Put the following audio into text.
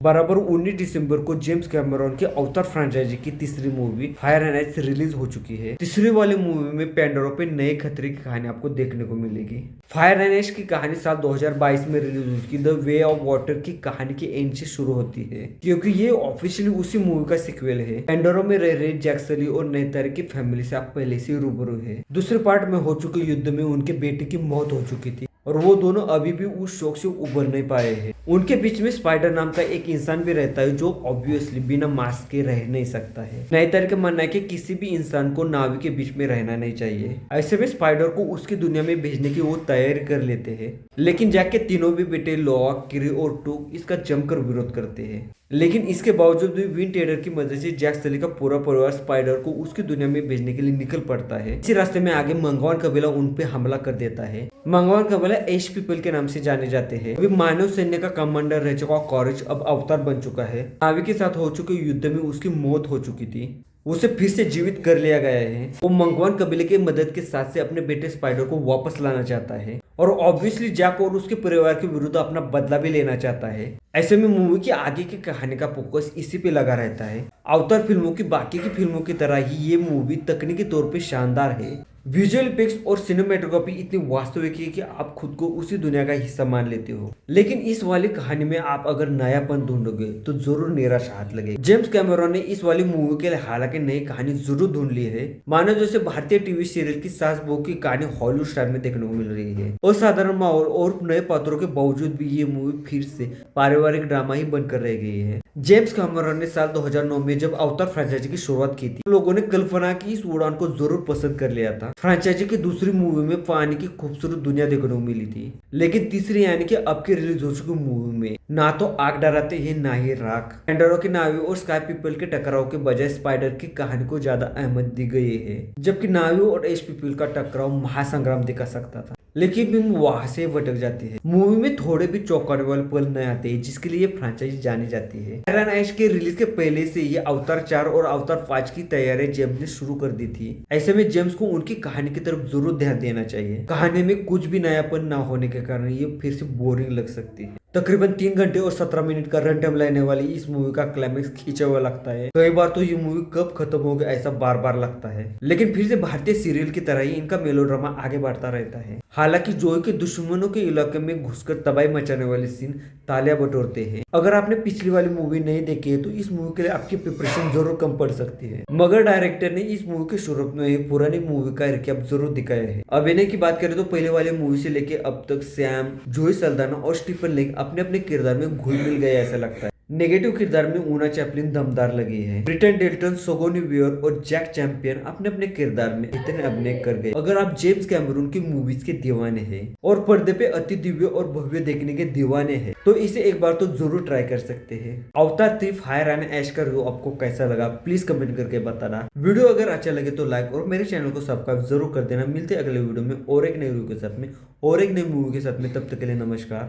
बराबर 19 दिसंबर को James Cameron के अवतार फ्रेंचाइजी की तीसरी movie fire and ice release हो चुकी है। तीसरी वाली मूवी में पेंडोरा पे नए खतरे की कहानी आपको देखने को मिलेगी। फायर एंड आइस की कहानी साल 2022 में रिलीज हुई थी। द वे ऑफ वाटर की कहानी की एंड से शुरू होती है, क्योंकि ये ऑफिशियली उसी मूवी का सिक्वल है। पेंडोरा में रह रहे जैक सली और नेतार की फैमिली से आप पहले से रूबरू है। दूसरे पार्ट में हो चुके युद्ध में उनके बेटे की मौत हो चुकी थी और वो दोनों अभी भी उस शौक से उबर नहीं पाए हैं। उनके बीच में स्पाइडर नाम का एक इंसान भी रहता है जो ऑब्वियसली बिना मास्क के रह नहीं सकता है। नेतार का मानना है कि किसी भी इंसान को नावी के बीच में रहना नहीं चाहिए। ऐसे में स्पाइडर को उसकी दुनिया में भेजने की वो तैयारी कर लेते हैं, लेकिन जैक के तीनों भी बेटे लोआ, किरी और टूक इसका जमकर विरोध करते हैं। लेकिन इसके बावजूद भी विंड टेडर की मदद से जैक सली का पूरा परिवार स्पाइडर को उसकी दुनिया में भेजने के लिए निकल पड़ता है। इसी रास्ते में आगे मंगवान कबीला उन पे हमला कर देता है। मंगवान कबीला एश पीपल के नाम से जाने जाते हैं। अभी मानव सैन्य का कमांडर रह चुका कॉरेज अब अवतार बन चुका है। नावी के साथ हो चुके युद्ध में उसकी मौत हो चुकी थी, उसे फिर से जीवित कर लिया गया है। वो मंगवान कबीले की मदद के साथ से अपने बेटे स्पाइडर को वापस लाना चाहता है और ऑब्वियसली जैक और उसके परिवार के विरुद्ध अपना बदला भी लेना चाहता है। ऐसे में मूवी की आगे की कहानी का फोकस इसी पे लगा रहता है। अवतार फिल्मों की बाकी की फिल्मों की तरह ही ये मूवी तकनीकी तौर पे शानदार है। विजुअल इफेक्ट्स और सिनेमेटोग्राफी इतनी वास्तविक है कि आप खुद को उसी दुनिया का हिस्सा मान लेते हो। लेकिन इस वाली कहानी में आप अगर नयापन ढूंढोगे तो जरूर निराश हाथ लगेगी। जेम्स कैमरॉन ने इस वाली मूवी के लिए हालांकि नई कहानी जरूर ढूंढ ली है। मानो जैसे भारतीय टीवी सीरियल की सास बहू की कहानी हॉलीवुड स्टाइल में देखने को मिल रही है। असाधारण माहौल और नए पात्रों के बावजूद भी ये मूवी फिर से पारिवारिक ड्रामा ही बनकर रह गई है। जेम्स कैमरॉन ने साल 2009 में जब अवतार फ्रेंचाइजी की शुरुआत की थी, लोगों ने कल्पना की इस उड़ान को जरूर पसंद कर लिया था। फ्रेंचाइजी की दूसरी मूवी में पानी की खूबसूरत दुनिया देखने को मिली थी, लेकिन तीसरी यानी कि अब की रिलीज हो चुकी मूवी में ना तो आग डराते हैं ना ही राख। पेंडोरा की नावी और स्काई पीपल के टकराव के बजाय स्पाइडर की कहानी को ज्यादा अहमियत दी गई है, जबकि नावी और एश पीपल का टकराव महासंग्राम दिखा सकता था। लेकिन फिल्म वहां से भटक जाती है। मूवी में थोड़े भी चौंकाने वाले पल नहीं आते हैं, जिसके लिए फ्रेंचाइजी जानी जाती है। फायर एंड आइस के रिलीज के पहले से ये अवतार 4 और अवतार 5 की तैयारी जेम्स ने शुरू कर दी थी। ऐसे में जेम्स को उनकी कहानी की तरफ जरूर ध्यान देना चाहिए। कहानी में कुछ भी नयापन ना होने के कारण ये फिर से बोरिंग लग सकती है। तकरीबन 3 घंटे और 17 मिनट का रन टाइम लेने वाली इस मूवी का क्लाइमेक्स खींचा हुआ लगता है। कई बार तो ये मूवी कब खत्म होगी ऐसा बार बार लगता है। लेकिन फिर से भारतीय सीरियल की तरह ही इनका मेलोड्रामा आगे बढ़ता रहता है। हालांकि जोई के दुश्मनों के इलाके में घुसकर तबाही मचाने वाले सीन तालियां बटोरते हैं। अगर आपने पिछली वाली मूवी नहीं देखी है तो इस मूवी के लिए आपकी प्रिपरेशन जरूर कम पड़ सकती है। मगर डायरेक्टर ने इस मूवी के शुरुआत में पुरानी मूवी का रिकैप जरूर दिखाया है। अभिनय की बात करें तो पहले वाली मूवी से लेके अब तक सैम, जोई सल्दाना और स्टीफन लेग अपने अपने किरदार में घुल मिल गए ऐसा लगता है। नेगेटिव किरदार में ऊना चैपलिन दमदार लगी है। ब्रिटन डेल्टन, सोगोनी वेयर और जैक चैंपियन अपने अपने किरदार में इतने अभिनय कर गए। अगर आप जेम्स कैमरून की मूवीज के दीवाने हैं और पर्दे पे अति दिव्य और भव्य देखने के दीवाने हैं तो इसे एक बार तो जरूर ट्राई कर सकते हैं। अवतार 3 फायर एंड ऐश का रिव्यू आपको कैसा लगा प्लीज कमेंट करके बताना। वीडियो अगर अच्छा लगे तो लाइक और मेरे चैनल को सब्सक्राइब जरूर कर देना। मिलते हैं अगले वीडियो में और एक नई रिव्यू के साथ में और एक नई मूवी के साथ में। तब तक के लिए नमस्कार।